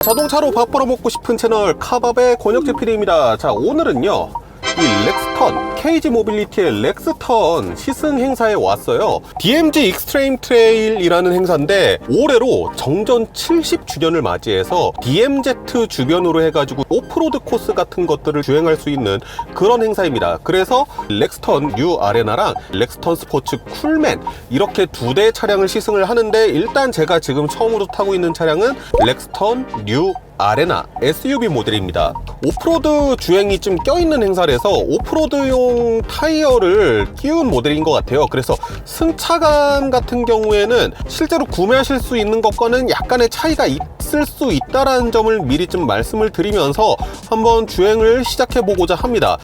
자동차로 밥 벌어먹고 싶은 채널 카밥의 권혁재 PD입니다. 자, 오늘은요 이 렉스턴 KG 모빌리티의 렉스턴 시승 행사에 왔어요. DMZ 익스트림 트레일이라는 행사인데 올해로 정전 70주년을 맞이해서 DMZ 주변으로 해가지고 오프로드 코스 같은 것들을 주행할 수 있는 그런 행사입니다. 그래서 렉스턴 뉴 아레나랑 렉스턴 스포츠 쿨맨 이렇게 두 대의 차량을 시승을 하는데, 일단 제가 지금 처음으로 타고 있는 차량은 렉스턴 뉴 아레나 SUV 모델입니다. 오프로드 주행이 좀 껴있는 행사라서 오프로드용 타이어를 끼운 모델인 것 같아요. 그래서 승차감 같은 경우에는 실제로 구매하실 수 있는 것과는 약간의 차이가 있을 수 있다는 점을 미리 좀 말씀을 드리면서 한번 주행을 시작해 보고자 합니다.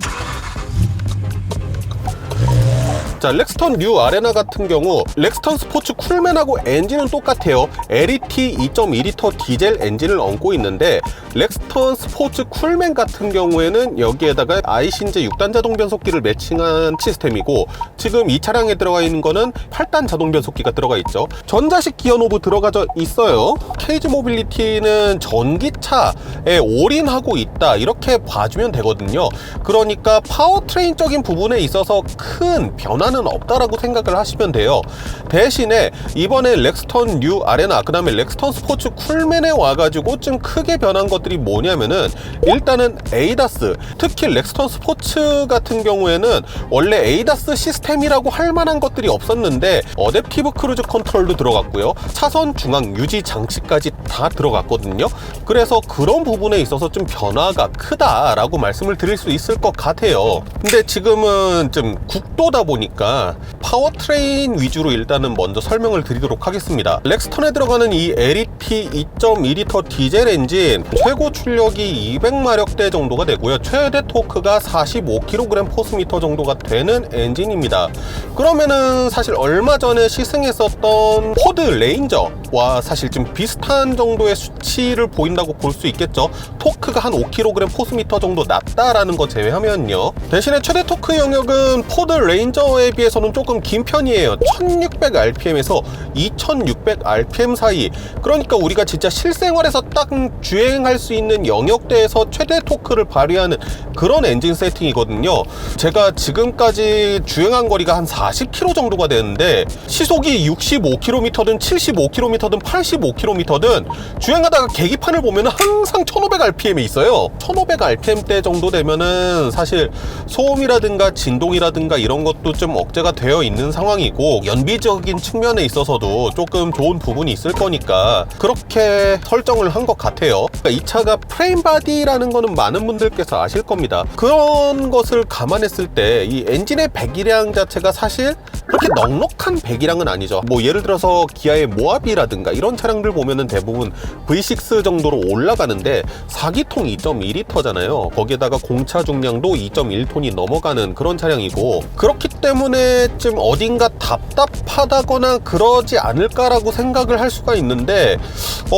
자, 렉스턴 뉴 아레나 같은 경우 렉스턴 스포츠 쿨맨하고 엔진은 똑같아요. LET 2.2L 디젤 엔진을 얹고 있는데, 렉스턴 스포츠 쿨맨 같은 경우에는 여기에다가 아이신제 6단 자동 변속기를 매칭한 시스템이고, 지금 이 차량에 들어가 있는 거는 8단 자동 변속기가 들어가 있죠. 전자식 기어 노브 들어가져 있어요. KG 모빌리티는 전기차에 올인하고 있다 이렇게 봐주면 되거든요. 그러니까 파워트레인적인 부분에 있어서 큰 변화는 없다라고 생각을 하시면 돼요. 대신에 이번에 렉스턴 뉴 아레나 그 다음에 렉스턴 스포츠 쿨맨에 와가지고 좀 크게 변한 것들이 뭐냐면은, 일단은 에이다스, 특히 렉스턴 스포츠 같은 경우에는 원래 에이다스 시스템이라고 할 만한 것들이 없었는데 어댑티브 크루즈 컨트롤도 들어갔고요, 차선 중앙 유지 장치까지 다 들어갔거든요. 그래서 그런 부분에 있어서 좀 변화가 크다라고 말씀을 드릴 수 있을 것 같아요. 근데 지금은 좀 국도다 보니까 파워트레인 위주로 일단은 먼저 설명을 드리도록 하겠습니다. 렉스턴에 들어가는 이 LET 2.2L 디젤 엔진 최고 출력이 200마력대 정도가 되고요, 최대 토크가 45kgm 정도가 되는 엔진입니다. 그러면은 사실 얼마 전에 시승했었던 포드 레인저와 사실 좀 비슷한 정도의 수치를 보인다고 볼 수 있겠죠. 토크가 한 5kgm 정도 낮다라는 거 제외하면요. 대신에 최대 토크 영역은 포드 레인저에 비해서는 조금 긴 편이에요. 1600rpm에서 2600rpm 사이. 그러니까 우리가 진짜 실생활에서 딱 주행할 수 있는 영역대에서 최대 토크를 발휘하는 그런 엔진 세팅이거든요. 제가 지금까지 주행한 거리가 한 40km 정도가 되는데, 시속이 65km든 75km든 85km든 주행하다가 계기판을 보면 항상 1500rpm에 있어요. 1500rpm대 정도 되면은 사실 소음이라든가 진동이라든가 이런 것도 좀 억제가 되어 있는 상황이고, 연비적인 측면에 있어서도 조금 좋은 부분이 있을 거니까 그렇게 설정을 한 것 같아요. 그러니까 이 차가 프레임 바디라는 거는 많은 분들께서 아실 겁니다. 그런 것을 감안했을 때 이 엔진의 배기량 자체가 사실 그렇게 넉넉한 배기량은 아니죠. 뭐 예를 들어서 기아의 모하비라든가 이런 차량들 보면은 대부분 V6 정도로 올라가는데 4기통 2.2L잖아요 거기에다가 공차 중량도 2.1톤이 넘어가는 그런 차량이고, 그렇기 때문에 좀 어딘가 답답하다거나 그러지 않을까라고 생각을 할 수가 있는데,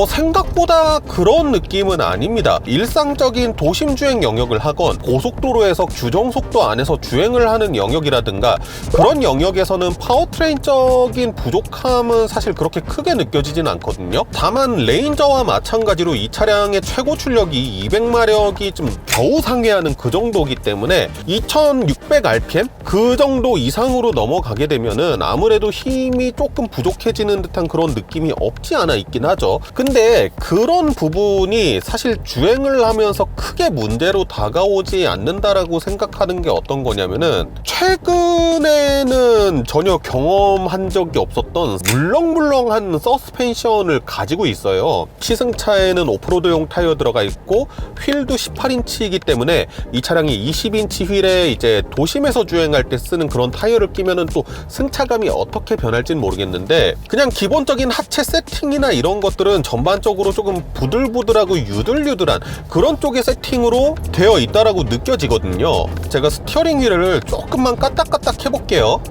생각보다 그런 느낌은 아닙니다. 일상적인 도심 주행 영역을 하건 고속도로에서 규정속도 안에서 주행을 하는 영역이라든가 그런 영역에서는 파워트레인적인 부족함은 사실 그렇게 크게 느껴지진 않거든요. 다만 레인저와 마찬가지로 이 차량의 최고 출력이 200마력이 좀 겨우 상회하는 그 정도이기 때문에 2600rpm 그 정도 이상으로 넘어가게 되면은 아무래도 힘이 조금 부족해지는 듯한 그런 느낌이 없지 않아 있긴 하죠. 근데 그런 부분이 사실 주행을 하면서 크게 문제로 다가오지 않는다라고 생각하는 게 어떤 거냐면은, 최근에는 전혀 경험한 적이 없었던 물렁물렁한 서스펜션을 가지고 있어요. 시승차에는 오프로드용 타이어 들어가 있고 휠도 18인치이기 때문에 이 차량이 20인치 휠에 이제 도심에서 주행할 때 쓰는 그런 타이어를 끼면은 또 승차감이 어떻게 변할지는 모르겠는데, 그냥 기본적인 하체 세팅이나 이런 것들은 전반적으로 조금 부들부들하고 유들유들한 그런 쪽의 세팅으로 되어 있다라고 느껴지거든요. 제가 스티어링 휠을 조금만 까딱까딱 해볼게요.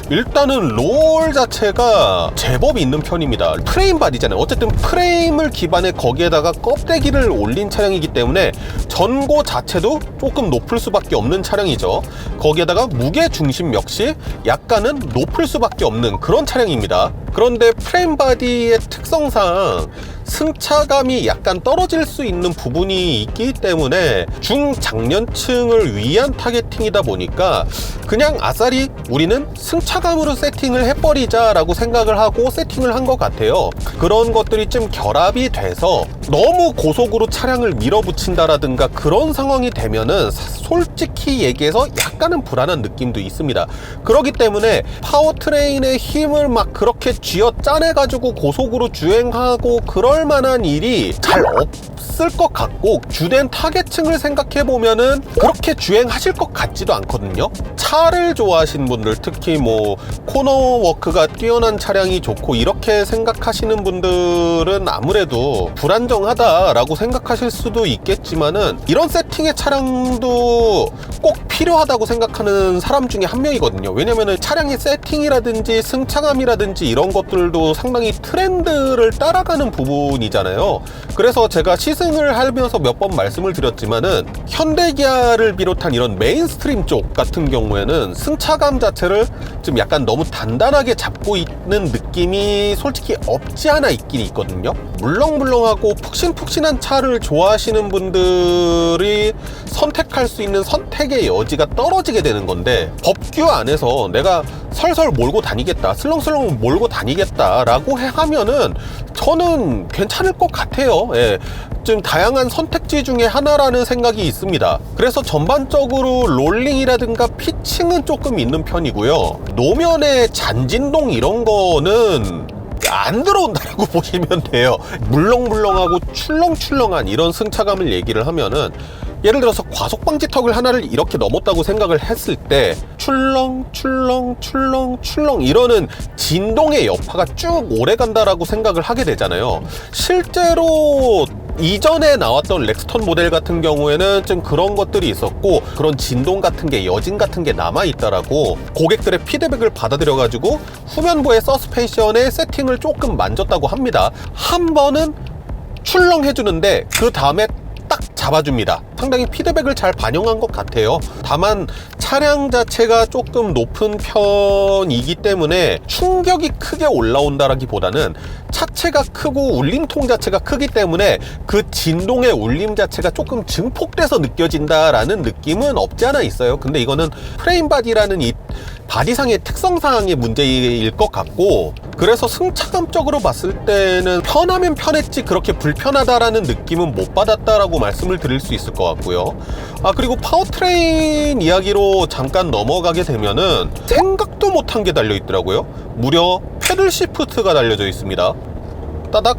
일단은 롤 자체가 제법 있는 편입니다. 프레임 바디잖아요. 어쨌든 프레임을 기반에 거기에다가 껍데기를 올린 차량이기 때문에 전고 자체도 조금 높을 수밖에 없는 차량이죠. 거기에다가 무게 중심 역시 약간은 높을 수밖에 없는 그런 차량입니다. 그런데 프레임 바디의 특성상 승차감이 약간 떨어질 수 있는 부분이 있기 때문에 중장년층을 위한 타겟팅이다 보니까 그냥 아싸리 우리는 승차감으로 세팅을 해버리자 라고 생각을 하고 세팅을 한 것 같아요. 그런 것들이 좀 결합이 돼서 너무 고속으로 차량을 밀어붙인다라든가 그런 상황이 되면은 솔직히 얘기해서 약간은 불안한 느낌도 있습니다. 그렇기 때문에 파워트레인의 힘을 막 그렇게 쥐어 짜내가지고 고속으로 주행하고 그럴 만한 일이 잘 없을 것 같고, 주된 타겟층을 생각해보면은 그렇게 주행하실 것 같지도 않거든요. 차를 좋아하시는 분들, 특히 뭐 코너워크가 뛰어난 차량이 좋고 이렇게 생각하시는 분들은 아무래도 불안정하다라고 생각하실 수도 있겠지만은 이런 세팅의 차량도 꼭 필요하다고 생각하는 사람 중에 한 명이거든요. 왜냐면은 차량의 세팅이라든지 승차감이라든지 이런 것들도 상당히 트렌드를 따라가는 부분이잖아요. 그래서 제가 시승을 하면서 몇 번 말씀을 드렸지만은 현대기아를 비롯한 이런 메인스트림 쪽 같은 경우에는 승차감 자체를 좀 약간 너무 단단하게 잡고 있는 느낌이 솔직히 없지 않아 있긴 있거든요. 물렁물렁하고 푹신푹신한 차를 좋아하시는 분들이 선택할 수 있는 선택의 여지가 떨어지게 되는 건데, 법규 안에서 내가 설설 몰고 다니겠다, 슬렁슬렁 몰고 다니겠다 라고 하면은 저는 괜찮을 것 같아요. 예. 좀 다양한 선택지 중에 하나라는 생각이 있습니다. 그래서 전반적으로 롤링이라든가 피칭은 조금 있는 편이고요. 노면의 잔진동 이런 거는 안 들어온다라고 보시면 돼요. 물렁물렁하고 출렁출렁한 이런 승차감을 얘기를 하면은, 예를 들어서 과속방지 턱을 하나를 이렇게 넘었다고 생각을 했을 때 출렁출렁출렁출렁 이러는 진동의 여파가 쭉 오래 간다라고 생각을 하게 되잖아요. 실제로 이전에 나왔던 렉스턴 모델 같은 경우에는 좀 그런 것들이 있었고, 그런 진동 같은 게, 여진 같은 게 남아있다라고 고객들의 피드백을 받아들여 가지고 후면부의 서스펜션의 세팅을 조금 만졌다고 합니다. 한 번은 출렁해주는데 그 다음에 딱 잡아줍니다. 상당히 피드백을 잘 반영한 것 같아요. 다만 차량 자체가 조금 높은 편이기 때문에 충격이 크게 올라온다라기보다는 차체가 크고 울림통 자체가 크기 때문에 그 진동의 울림 자체가 조금 증폭돼서 느껴진다라는 느낌은 없지 않아 있어요. 근데 이거는 프레임 바디라는 이 바디상의 특성상의 문제일 것 같고, 그래서 승차감적으로 봤을 때는 편하면 편했지 그렇게 불편하다라는 느낌은 못 받았다라고 말씀을 드릴 수 있을 것 같고요. 그리고 파워트레인 이야기로 잠깐 넘어가게 되면은 생각도 못한 게 달려 있더라고요. 무려 패들 시프트가 달려져 있습니다. 따닥.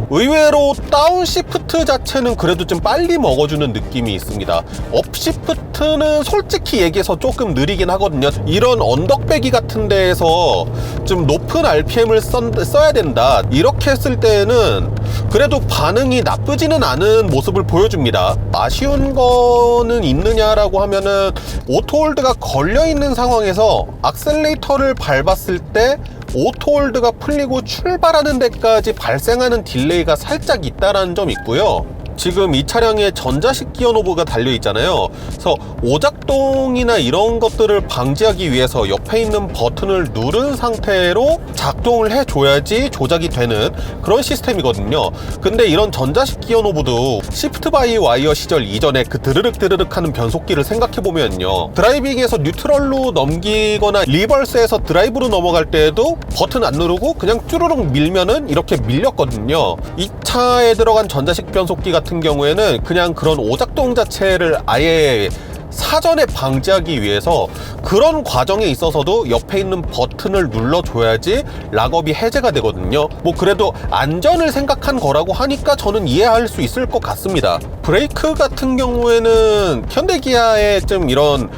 의외로 다운시프트 자체는 그래도 좀 빨리 먹어주는 느낌이 있습니다. 업시프트는 솔직히 얘기해서 조금 느리긴 하거든요. 이런 언덕배기 같은 데에서 좀 높은 RPM을 써야 된다, 이렇게 했을 때는 그래도 반응이 나쁘지는 않은 모습을 보여줍니다. 아쉬운 거는 있느냐라고 하면은 오토홀드가 걸려있는 상황에서 악셀레이터를 밟았을 때 오토홀드가 풀리고 출발하는 데까지 발생하는 딜레이가 살짝 있다라는 점이 있고요. 지금 이 차량에 전자식 기어 노브가 달려 있잖아요. 그래서 오작동이나 이런 것들을 방지하기 위해서 옆에 있는 버튼을 누른 상태로 작동을 해줘야지 조작이 되는 그런 시스템이거든요. 근데 이런 전자식 기어 노브도 시프트 바이 와이어 시절 이전에 그 드르륵 하는 변속기를 생각해보면요, 드라이빙에서 뉴트럴로 넘기거나 리버스에서 드라이브로 넘어갈 때에도 버튼 안 누르고 그냥 쭈르륵 밀면은 이렇게 밀렸거든요. 이 차에 들어간 전자식 변속기 같은 경우에는 그냥 그런 오작동 자체를 아예 사전에 방지하기 위해서 그런 과정에 있어서도 옆에 있는 버튼을 눌러줘야지 락업이 해제가 되거든요. 뭐 그래도 안전을 생각한 거라고 하니까 저는 이해할 수 있을 것 같습니다. 브레이크 같은 경우에는 현대기아의 좀 이런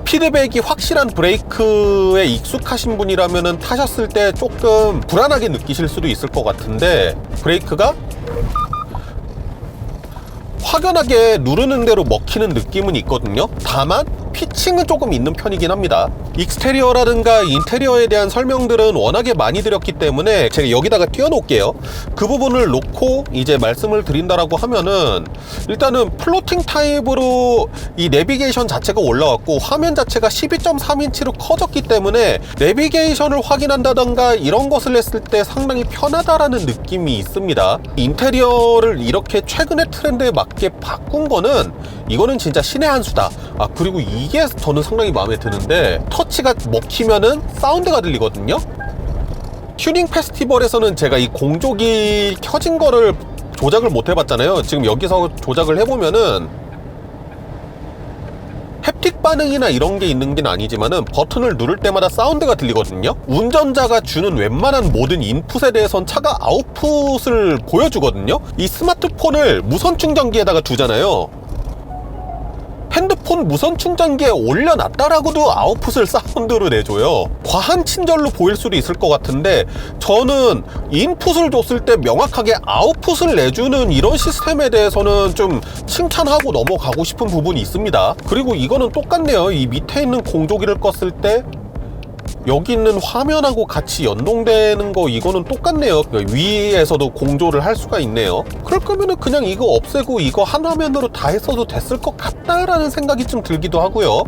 피드백이 확실한 브레이크에 익숙하신 분이라면 타셨을 때 조금 불안하게 느끼실 수도 있을 것 같은데, 브레이크가 확연하게 누르는 대로 먹히는 느낌은 있거든요. 다만 피칭은 조금 있는 편이긴 합니다. 익스테리어라든가 인테리어에 대한 설명들은 워낙에 많이 드렸기 때문에 제가 여기다가 띄워놓을게요. 그 부분을 놓고 이제 말씀을 드린다라고 하면은, 일단은 플로팅 타입으로 이 내비게이션 자체가 올라왔고 화면 자체가 12.3인치로 커졌기 때문에 내비게이션을 확인한다던가 이런 것을 했을 때 상당히 편하다라는 느낌이 있습니다. 인테리어를 이렇게 최근의 트렌드에 맞게 바꾼 거는, 이거는 진짜 신의 한 수다. 그리고 이게 저는 상당히 마음에 드는데, 터치가 먹히면은 사운드가 들리거든요. 튜닝 페스티벌에서는 제가 이 공조기 켜진 거를 조작을 못 해봤잖아요. 지금 여기서 조작을 해보면은 햅틱 반응이나 이런 게 있는 게 아니지만은 버튼을 누를 때마다 사운드가 들리거든요. 운전자가 주는 웬만한 모든 인풋에 대해선 차가 아웃풋을 보여주거든요. 이 스마트폰을 무선 충전기에다가 두잖아요. 핸드폰 무선 충전기에 올려놨다라고도 아웃풋을 사운드로 내줘요. 과한 친절로 보일 수도 있을 것 같은데, 저는 인풋을 줬을 때 명확하게 아웃풋을 내주는 이런 시스템에 대해서는 좀 칭찬하고 넘어가고 싶은 부분이 있습니다. 그리고 이거는 똑같네요. 이 밑에 있는 공조기를 껐을 때 여기 있는 화면하고 같이 연동되는 거, 이거는 똑같네요. 위에서도 공조를 할 수가 있네요. 그럴 거면은 그냥 이거 없애고 이거 한 화면으로 다 했어도 됐을 것 같다라는 생각이 좀 들기도 하고요.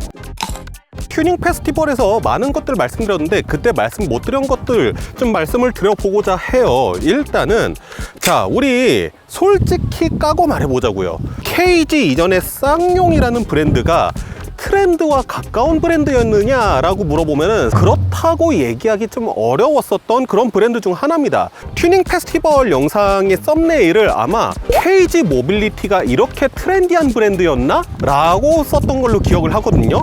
튜닝 페스티벌에서 많은 것들 말씀드렸는데, 그때 말씀 못 드린 것들 좀 말씀을 드려보고자 해요. 일단은 자, 우리 솔직히 까고 말해보자고요. KG 이전에 쌍용이라는 브랜드가 트렌드와 가까운 브랜드였느냐라고 물어보면은 그렇다고 얘기하기 좀 어려웠었던 그런 브랜드 중 하나입니다. 튜닝 페스티벌 영상의 썸네일을 아마 KG 모빌리티가 이렇게 트렌디한 브랜드였나? 라고 썼던 걸로 기억을 하거든요.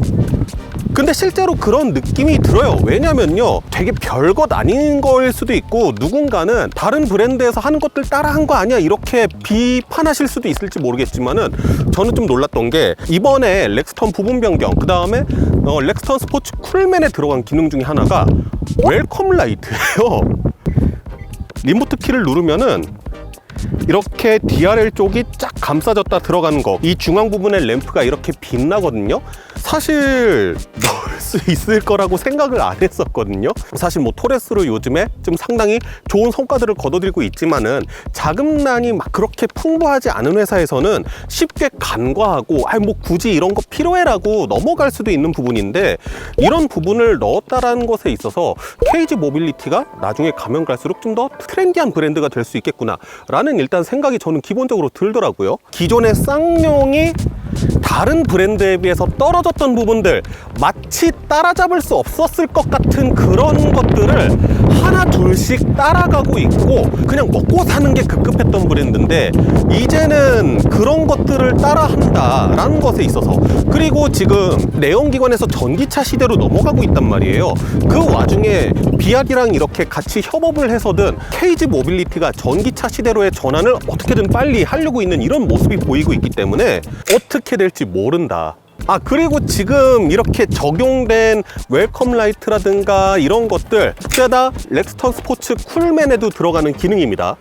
근데 실제로 그런 느낌이 들어요. 왜냐면요, 되게 별것 아닌 거일 수도 있고, 누군가는 다른 브랜드에서 하는 것들 따라한 거 아니야 이렇게 비판하실 수도 있을지 모르겠지만은, 저는 좀 놀랐던 게, 이번에 렉스턴 부분 변경, 그 다음에 렉스턴 스포츠 쿨맨에 들어간 기능 중에 하나가 웰컴 라이트예요. 리모트 키를 누르면은 이렇게 DRL 쪽이 쫙 감싸졌다 들어가는 거, 이 중앙 부분에 램프가 이렇게 빛나거든요. 사실 넣을 수 있을 거라고 생각을 안 했었거든요. 사실 뭐 토레스로 요즘에 좀 상당히 좋은 성과들을 거둬들이고 있지만은, 자금난이 막 그렇게 풍부하지 않은 회사에서는 쉽게 간과하고 뭐 굳이 이런 거 필요해라고 넘어갈 수도 있는 부분인데, 이런 부분을 넣었다라는 것에 있어서 KG 모빌리티가 나중에 가면 갈수록 좀 더 트렌디한 브랜드가 될 수 있겠구나 라는 일단 생각이 저는 기본적으로 들더라고요. 기존의 쌍용이 다른 브랜드에 비해서 떨어졌던 부분들, 마치 따라잡을 수 없었을 것 같은 그런 것들을 하나 둘씩 따라가고 있고, 그냥 먹고 사는 게 급급했던 브랜드인데, 이제는 그런 것들을 따라한다라는 것에 있어서, 그리고 지금 내연기관에서 전기차 시대로 넘어가고 있단 말이에요. 그 와중에 비아디랑 이렇게 같이 협업을 해서든 KG 모빌리티가 전기차 시대로의 전환을 어떻게든 빨리 하려고 있는 이런 모습이 보이고 있기 때문에 어떻게 될지 모른다. 그리고 지금 이렇게 적용된 웰컴 라이트라든가 이런 것들 죄다 렉스턴 스포츠 쿨맨에도 들어가는 기능입니다.